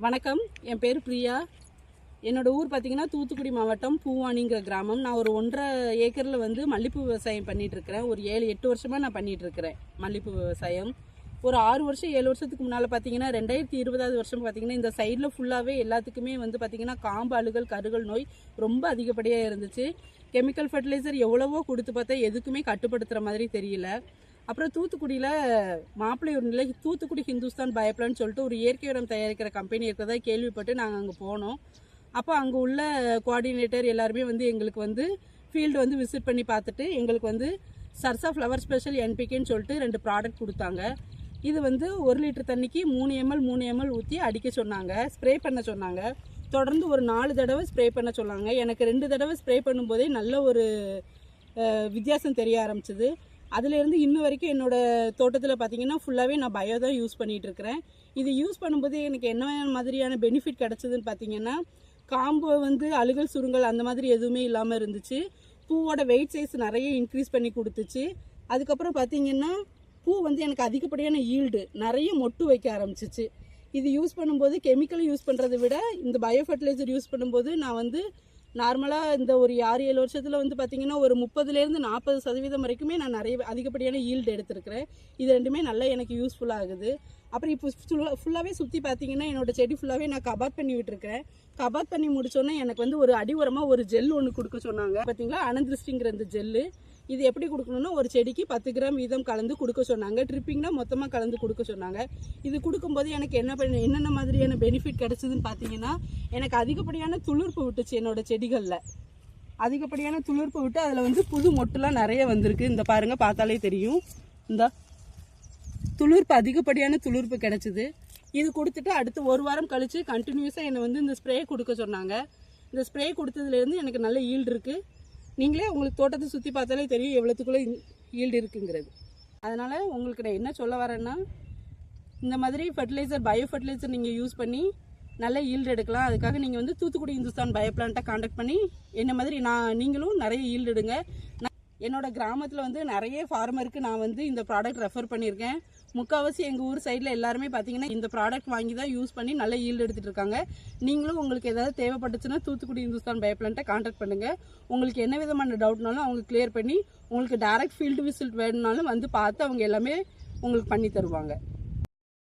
வணக்கம், என் பேர் பிரியா. என்னோட ஊர் பார்த்தீங்கன்னா தூத்துக்குடி மாவட்டம் பூவானிங்கிற கிராமம். நான் ஒரு 1.5 ஏக்கரில் வந்து மல்லிப்பூ விவசாயம் பண்ணிகிட்ருக்கிறேன். ஒரு 7-8 வருஷமாக நான் பண்ணிகிட்ருக்கிறேன் மல்லிப்பூ விவசாயம். ஒரு 6 வருஷம் 7 வருஷத்துக்கு முன்னால் பார்த்தீங்கன்னா 2020 வருஷம் பார்த்தீங்கன்னா இந்த சைடில் ஃபுல்லாகவே எல்லாத்துக்குமே வந்து பார்த்தீங்கன்னா காம்பு அழுகல் கருகல் நோய் ரொம்ப அதிகப்படியாக இருந்துச்சு. கெமிக்கல் ஃபர்டிலைசர் எவ்வளவோ கொடுத்து பார்த்தா எதுக்குமே கட்டுப்படுத்துகிற மாதிரி தெரியல. அப்புறம் தூத்துக்குடியில் மாப்பிள்ளையூரில் தூத்துக்குடி ஹிந்துஸ்தான் பயோப்ளான்னு சொல்லிட்டு ஒரு இயற்கை உரம் தயாரிக்கிற கம்பெனி இருக்கிறதா கேள்விப்பட்டு நாங்கள் அங்கே போனோம். அப்போ அங்கே உள்ள கோஆர்டினேட்டர் எல்லாருமே வந்து எங்களுக்கு வந்து ஃபீல்டு வந்து விசிட் பண்ணி பார்த்துட்டு எங்களுக்கு வந்து சர்சா ஃப்ளவர் ஸ்பெஷல் என்பிகேன்னு சொல்லிட்டு 2 ப்ராடக்ட் கொடுத்தாங்க. இது வந்து 1 லிட்டர் தண்ணிக்கு 3 ml ஊற்றி அடிக்க சொன்னாங்க, ஸ்ப்ரே பண்ண சொன்னாங்க. தொடர்ந்து ஒரு 4 தடவை ஸ்ப்ரே பண்ண சொன்னாங்க. எனக்கு 2 தடவை ஸ்ப்ரே பண்ணும்போதே நல்ல ஒரு வித்தியாசம் தெரிய ஆரம்பிச்சிது. அதுலேருந்து இன்ன வரைக்கும் என்னோடய தோட்டத்தில் பார்த்தீங்கன்னா ஃபுல்லாகவே நான் பயோ தான் யூஸ் பண்ணிகிட்ருக்கிறேன். இது யூஸ் பண்ணும்போது எனக்கு என்ன மாதிரியான பெனிஃபிட் கிடச்சிதுன்னு பார்த்தீங்கன்னா, காம்பு வந்து அழுகல் சுருங்கல் அந்த மாதிரி எதுவுமே இல்லாமல் இருந்துச்சு. பூவோட வெயிட் சைஸ் நிறைய இன்க்ரீஸ் பண்ணி கொடுத்துச்சு. அதுக்கப்புறம் பார்த்தீங்கன்னா பூ வந்து எனக்கு அதிகப்படியான ஈல்டு நிறைய மொட்டு வைக்க ஆரம்பிச்சிச்சு. இது யூஸ் பண்ணும்போது கெமிக்கல் யூஸ் பண்ணுறதை விட இந்த பயோ ஃபர்டிலைசர் யூஸ் பண்ணும்போது நான் வந்து நார்மலாக இந்த ஒரு 6-7 வருஷத்தில் வந்து பார்த்திங்கன்னா ஒரு 30% 40% வரைக்குமே நான் நிறைய அதிகப்படியான ஈல்டு எடுத்திருக்கிறேன். இது ரெண்டுமே நல்லா எனக்கு யூஸ்ஃபுல்லாகுது. அப்புறம் இப்போ ஃபுல்லாகவே சுற்றி பார்த்திங்கன்னா என்னோடய செடி ஃபுல்லாகவே நான் கபாத் பண்ணி விட்டுருக்கிறேன். கபாத் பண்ணி முடிச்சோன்னே எனக்கு வந்து ஒரு அடி உரமாக ஒரு ஜெல் ஒன்று கொடுக்க சொன்னாங்க. பார்த்தீங்களா, அனந்திருஷ்டிங்கிற இந்த ஜெல்லு. இது எப்படி கொடுக்கணும்னா ஒரு செடிக்கு 10 கிராம் வீதம் கலந்து கொடுக்க சொன்னாங்க. ட்ரிப்பிங்னா மொத்தமாக கலந்து கொடுக்க சொன்னாங்க. இது கொடுக்கும்போது எனக்கு என்னென்ன மாதிரியான பெனிஃபிட் கிடச்சிதுன்னு பார்த்தீங்கன்னா, எனக்கு அதிகப்படியான துளிர்ப்பு விட்டுச்சு. என்னோட செடிகளில் அதிகப்படியான துளிர்ப்பு விட்டு அதில் வந்து புது மொட்டுலாம் நிறைய வந்திருக்கு. இந்த பாருங்கள், பார்த்தாலே தெரியும். இந்த துளிர்ப்பு அதிகப்படியான துளிர்ப்பு கிடச்சிது. இது கொடுத்துட்டு அடுத்து 1 வாரம் கழித்து கண்டினியூஸாக என்னை வந்து இந்த ஸ்ப்ரே கொடுக்க சொன்னாங்க. இந்த ஸ்ப்ரே கொடுத்ததுலேருந்து எனக்கு நல்ல ஈல்டு இருக்குது. நீங்களே உங்களுக்கு தோட்டத்தை சுற்றி பார்த்தாலே தெரியும் எவ்வளோத்துக்குள்ளே ஈல்டு இருக்குங்கிறது. அதனால் உங்களுக்கு நான் என்ன சொல்ல வரேன்னா, இந்த மாதிரி ஃபர்டிலைசர் பயோ ஃபர்டிலைசர் நீங்கள் யூஸ் பண்ணி நல்ல ஈல்டு எடுக்கலாம். அதுக்காக நீங்கள் வந்து தூத்துக்குடி இந்துஸ்தான் பயோப்ளான்ட்டை கான்டாக்ட் பண்ணி என்ன மாதிரி நீங்களும் நிறைய ஈல்டு எடுங்க. என்னோட கிராமத்தில் வந்து நிறைய ஃபார்மருக்கு நான் வந்து இந்த ப்ராடக்ட் ரெஃபர் பண்ணியிருக்கேன். முக்கால்வாசி எங்கள் ஊர் சைடில் எல்லாருமே பார்த்தீங்கன்னா இந்த ப்ராடக்ட் வாங்கி தான் யூஸ் பண்ணி நல்லா ஈல்டு எடுத்துகிட்டு இருக்காங்க. நீங்களும் உங்களுக்கு ஏதாவது தேவைப்பட்டுச்சுன்னா தூத்துக்குடி இந்துஸ்தான் பயோப்ளான்ட்டை கான்டாக்ட் பண்ணுங்கள். உங்களுக்கு என்ன விதமான டவுட்னாலும் அவங்க கிளியர் பண்ணி, உங்களுக்கு டைரக்ட் ஃபீல்டு விசிட் வேணும்னாலும் வந்து பார்த்து அவங்க எல்லாமே உங்களுக்கு பண்ணி தருவாங்க.